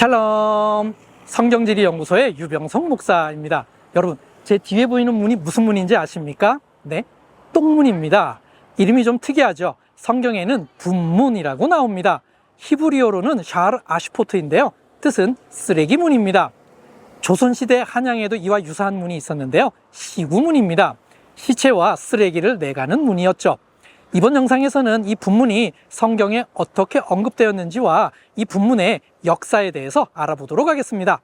샬롬, 성경지리연구소의 유병성 목사입니다. 여러분, 제 뒤에 보이는 문이 무슨 문인지 아십니까? 네, 똥문입니다. 이름이 좀 특이하죠? 성경에는 분문이라고 나옵니다. 히브리어로는 샤르 아슈포트인데요, 뜻은 쓰레기문입니다. 조선시대 한양에도 이와 유사한 문이 있었는데요, 시구문입니다. 시체와 쓰레기를 내가는 문이었죠. 이번 영상에서는 이 분문이 성경에 어떻게 언급되었는지와 이 분문의 역사에 대해서 알아보도록 하겠습니다.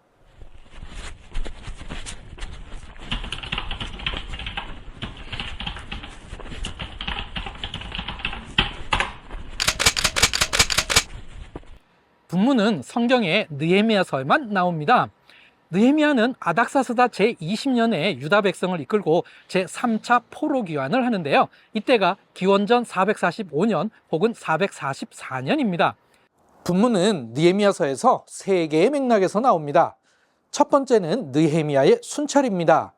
분문은 성경의 느헤미야서에만 나옵니다. 느헤미야는 아닥사스다 제20년에 유다 백성을 이끌고 제3차 포로 귀환을 하는데요. 이때가 기원전 445년 혹은 444년입니다. 분문은 느헤미야서에서 3개의 맥락에서 나옵니다. 첫 번째는 느헤미야의 순찰입니다.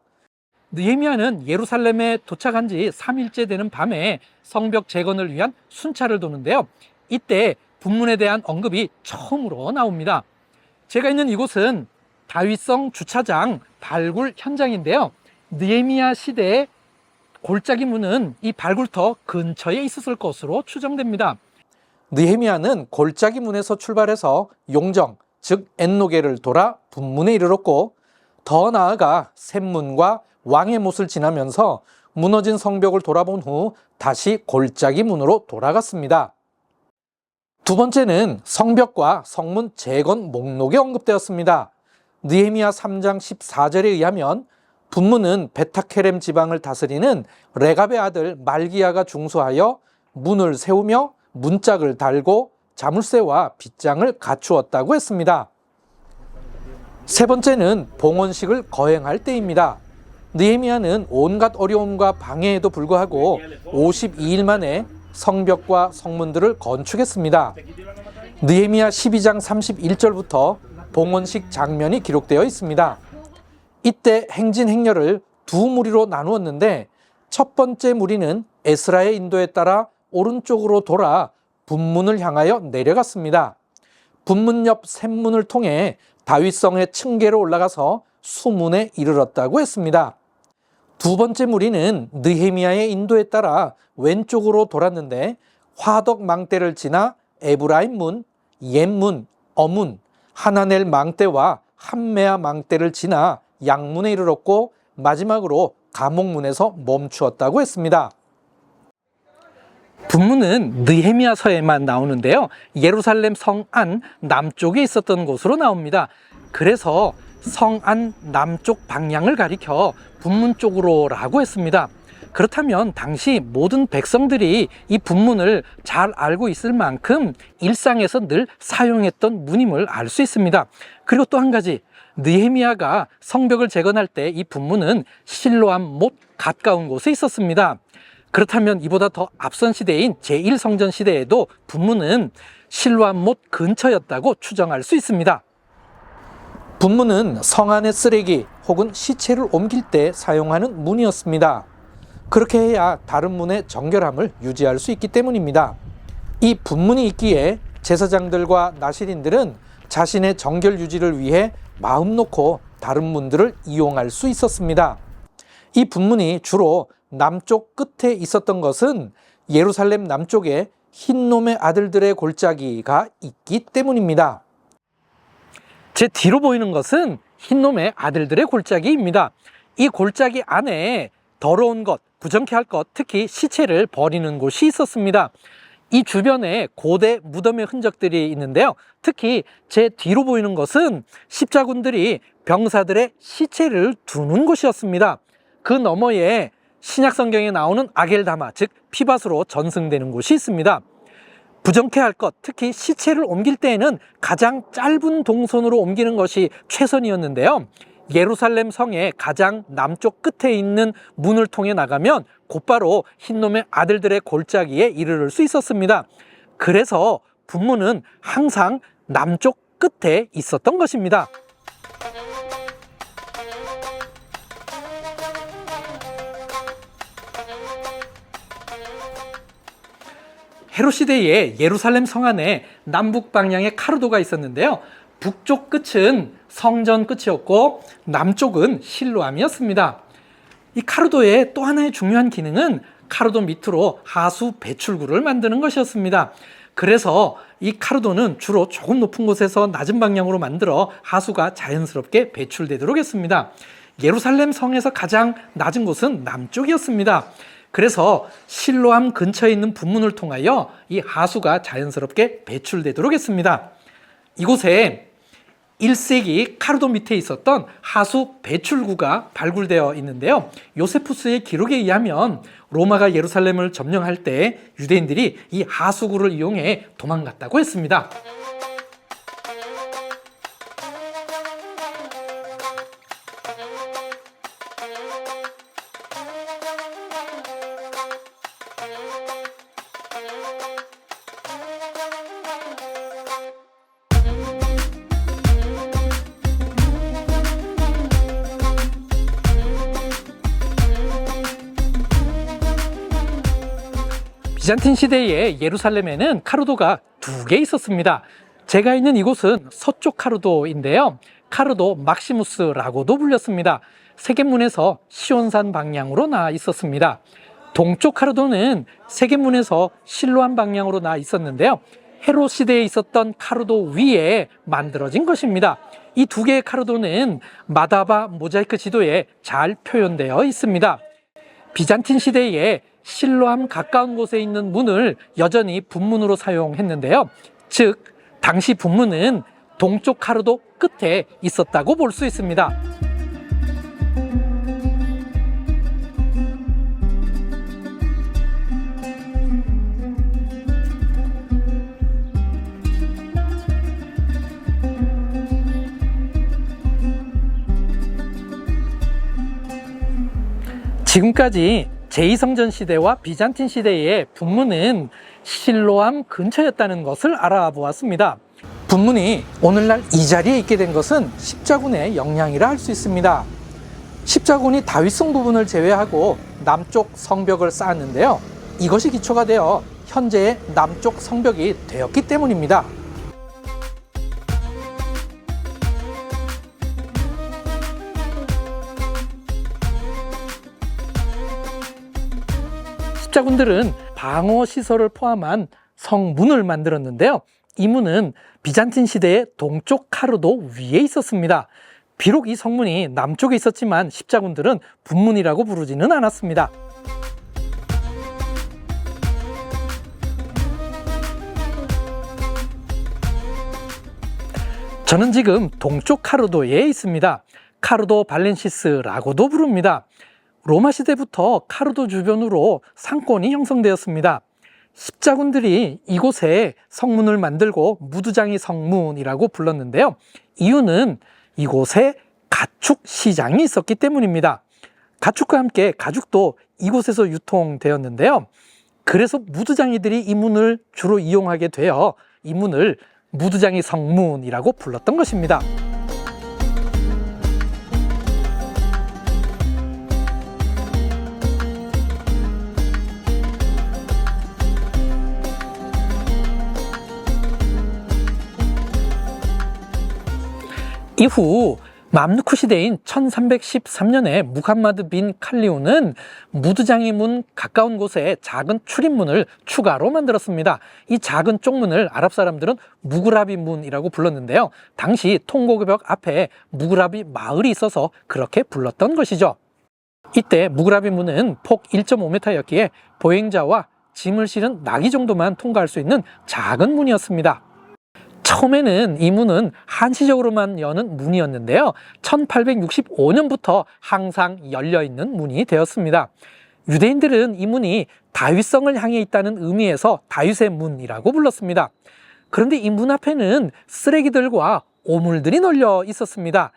느헤미야는 예루살렘에 도착한 지 3일째 되는 밤에 성벽 재건을 위한 순찰을 도는데요. 이때 분문에 대한 언급이 처음으로 나옵니다. 제가 있는 이곳은 다윗성 주차장 발굴 현장인데요. 느헤미야 시대의 골짜기 문은 이 발굴터 근처에 있었을 것으로 추정됩니다. 느헤미야는 골짜기 문에서 출발해서 용정, 즉 엔노게를 돌아 분문에 이르렀고, 더 나아가 샘문과 왕의 못을 지나면서 무너진 성벽을 돌아본 후 다시 골짜기 문으로 돌아갔습니다. 두 번째는 성벽과 성문 재건 목록에 언급되었습니다. 느헤미야 3장 14절에 의하면 분문은 베타케렘 지방을 다스리는 레갑의 아들 말기야가 중수하여 문을 세우며 문짝을 달고 자물쇠와 빗장을 갖추었다고 했습니다. 세 번째는 봉헌식을 거행할 때입니다. 느헤미야는 온갖 어려움과 방해에도 불구하고 52일 만에 성벽과 성문들을 건축했습니다. 느헤미야 12장 31절부터 봉헌식 장면이 기록되어 있습니다. 이때 행진 행렬을 두 무리로 나누었는데, 첫 번째 무리는 에스라의 인도에 따라 오른쪽으로 돌아 분문을 향하여 내려갔습니다. 분문 옆 샘문을 통해 다윗성의 층계로 올라가서 수문에 이르렀다고 했습니다. 두 번째 무리는 느헤미야의 인도에 따라 왼쪽으로 돌았는데, 화덕 망대를 지나 에브라임 문, 옌문, 어문, 하나넬 망대와 함메아 망대를 지나 양문에 이르렀고, 마지막으로 감옥문에서 멈추었다고 했습니다. 분문은 느헤미야서에만 나오는데요, 예루살렘 성 안 남쪽에 있었던 곳으로 나옵니다. 그래서 성 안 남쪽 방향을 가리켜 분문 쪽으로라고 했습니다. 그렇다면 당시 모든 백성들이 이 분문을 잘 알고 있을 만큼 일상에서 늘 사용했던 문임을 알 수 있습니다. 그리고 또 한 가지, 느헤미야가 성벽을 재건할 때 이 분문은 실로암 못 가까운 곳에 있었습니다. 그렇다면 이보다 더 앞선 시대인 제1성전 시대에도 분문은 실로암 못 근처였다고 추정할 수 있습니다. 분문은 성 안의 쓰레기 혹은 시체를 옮길 때 사용하는 문이었습니다. 그렇게 해야 다른 문의 정결함을 유지할 수 있기 때문입니다. 이 분문이 있기에 제사장들과 나실인들은 자신의 정결 유지를 위해 마음 놓고 다른 문들을 이용할 수 있었습니다. 이 분문이 주로 남쪽 끝에 있었던 것은 예루살렘 남쪽에 흰놈의 아들들의 골짜기가 있기 때문입니다. 제 뒤로 보이는 것은 흰놈의 아들들의 골짜기입니다. 이 골짜기 안에 더러운 것, 부정케 할 것, 특히 시체를 버리는 곳이 있었습니다. 이 주변에 고대 무덤의 흔적들이 있는데요, 특히 제 뒤로 보이는 것은 십자군들이 병사들의 시체를 두는 곳이었습니다. 그 너머에 신약성경에 나오는 아겔다마, 즉 피밭으로 전승되는 곳이 있습니다. 부정케 할 것, 특히 시체를 옮길 때에는 가장 짧은 동선으로 옮기는 것이 최선이었는데요, 예루살렘 성의 가장 남쪽 끝에 있는 문을 통해 나가면 곧바로 흰놈의 아들들의 골짜기에 이르를 수 있었습니다. 그래서 분문은 항상 남쪽 끝에 있었던 것입니다. 헤롯 시대에 예루살렘 성 안에 남북 방향에 카르도가 있었는데요, 북쪽 끝은 성전 끝이었고 남쪽은 실로암이었습니다. 이 카르도의 또 하나의 중요한 기능은 카르도 밑으로 하수 배출구를 만드는 것이었습니다. 그래서 이 카르도는 주로 조금 높은 곳에서 낮은 방향으로 만들어 하수가 자연스럽게 배출되도록 했습니다. 예루살렘 성에서 가장 낮은 곳은 남쪽이었습니다. 그래서 실로암 근처에 있는 분문을 통하여 이 하수가 자연스럽게 배출되도록 했습니다. 이곳에 1세기 카르도 밑에 있었던 하수 배출구가 발굴되어 있는데요. 요세푸스의 기록에 의하면 로마가 예루살렘을 점령할 때 유대인들이 이 하수구를 이용해 도망갔다고 했습니다. 비잔틴 시대에 예루살렘에는 카르도가 2개 있었습니다. 제가 있는 이곳은 서쪽 카르도인데요. 카르도 막시무스라고도 불렸습니다. 세겜문에서 시온산 방향으로 나아 있었습니다. 동쪽 카르도는 세겜문에서 실로암 방향으로 나아 있었는데요. 헤롯 시대에 있었던 카르도 위에 만들어진 것입니다. 이 2개의 카르도는 마다바 모자이크 지도에 잘 표현되어 있습니다. 비잔틴 시대에 실로암 가까운 곳에 있는 문을 여전히 분문으로 사용했는데요. 즉, 당시 분문은 동쪽 카르도 끝에 있었다고 볼 수 있습니다. 지금까지 제2성전 시대와 비잔틴 시대의 분문은 실로암 근처였다는 것을 알아보았습니다. 분문이 오늘날 이 자리에 있게 된 것은 십자군의 영향이라 할 수 있습니다. 십자군이 다윗성 부분을 제외하고 남쪽 성벽을 쌓았는데요. 이것이 기초가 되어 현재의 남쪽 성벽이 되었기 때문입니다. 십자군들은 방어 시설을 포함한 성문을 만들었는데요. 이 문은 비잔틴 시대의 동쪽 카르도 위에 있었습니다. 비록 이 성문이 남쪽에 있었지만 십자군들은 분문이라고 부르지는 않았습니다. 저는 지금 동쪽 카르도에 있습니다. 카르도 발렌시스라고도 부릅니다. 로마 시대부터 카르도 주변으로 상권이 형성되었습니다. 십자군들이 이곳에 성문을 만들고 무두장이 성문이라고 불렀는데요. 이유는 이곳에 가축 시장이 있었기 때문입니다. 가축과 함께 가죽도 이곳에서 유통되었는데요. 그래서 무두장이들이 이 문을 주로 이용하게 되어 이 문을 무두장이 성문이라고 불렀던 것입니다. 이후 맘루크 시대인 1313년에 무함마드 빈 칼리우는 무두장이 문 가까운 곳에 작은 출입문을 추가로 만들었습니다. 이 작은 쪽문을 아랍 사람들은 무그라비 문이라고 불렀는데요. 당시 통고교벽 앞에 무그라비 마을이 있어서 그렇게 불렀던 것이죠. 이때 무그라비 문은 폭 1.5m였기에 보행자와 짐을 실은 나귀 정도만 통과할 수 있는 작은 문이었습니다. 처음에는 이 문은 한시적으로만 여는 문이었는데요. 1865년부터 항상 열려있는 문이 되었습니다. 유대인들은 이 문이 다윗성을 향해 있다는 의미에서 다윗의 문이라고 불렀습니다. 그런데 이 문 앞에는 쓰레기들과 오물들이 널려 있었습니다.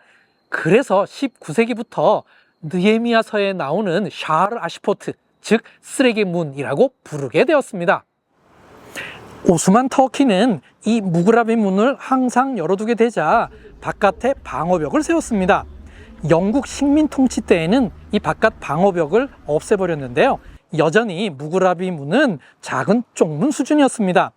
그래서 19세기부터 느헤미야서에 나오는 샤르 아시포트, 즉 쓰레기 문이라고 부르게 되었습니다. 오스만 터키는 이 무그라비 문을 항상 열어두게 되자 바깥에 방어벽을 세웠습니다. 영국 식민 통치 때에는 이 바깥 방어벽을 없애버렸는데요. 여전히 무그라비 문은 작은 쪽문 수준이었습니다.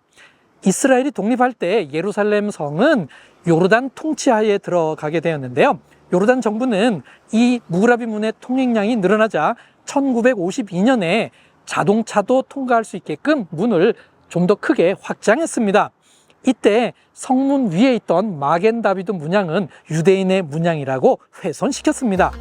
이스라엘이 독립할 때 예루살렘 성은 요르단 통치하에 들어가게 되었는데요. 요르단 정부는 이 무구라비 문의 통행량이 늘어나자 1952년에 자동차도 통과할 수 있게끔 문을 좀 더 크게 확장했습니다. 이때 성문 위에 있던 마겐 다비드 문양은 유대인의 문양이라고 훼손시켰습니다.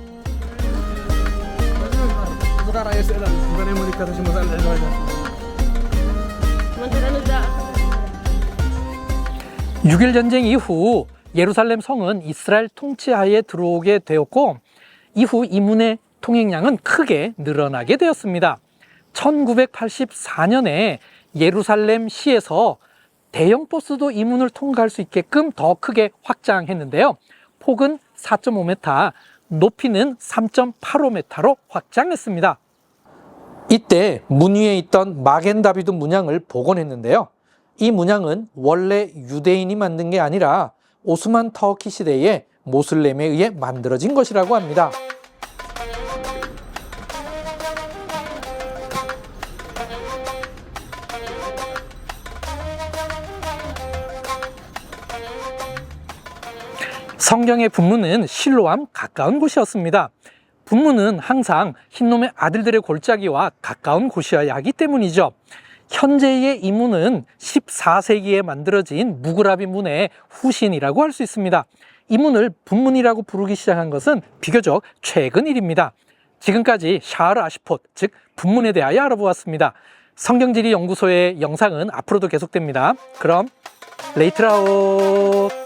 6.1 전쟁 이후 예루살렘 성은 이스라엘 통치하에 들어오게 되었고, 이후 이 문의 통행량은 크게 늘어나게 되었습니다. 1984년에 예루살렘 시에서 대형 버스도 이 문을 통과할 수 있게끔 더 크게 확장했는데요. 폭은 4.5m, 높이는 3.85m로 확장했습니다. 이때 문 위에 있던 마겐 다비드 문양을 복원했는데요. 이 문양은 원래 유대인이 만든 게 아니라 오스만 터키 시대에 모슬렘에 의해 만들어진 것이라고 합니다. 성경의 분문은 실로암 가까운 곳이었습니다. 분문은 항상 흰놈의 아들들의 골짜기와 가까운 곳이어야 하기 때문이죠. 현재의 이 문은 14세기에 만들어진 무구라비 문의 후신이라고 할 수 있습니다. 이 문을 분문이라고 부르기 시작한 것은 비교적 최근 일입니다. 지금까지 샤르 아시폿, 즉 분문에 대하여 알아보았습니다. 성경지리 연구소의 영상은 앞으로도 계속됩니다. 그럼 레이트라웃.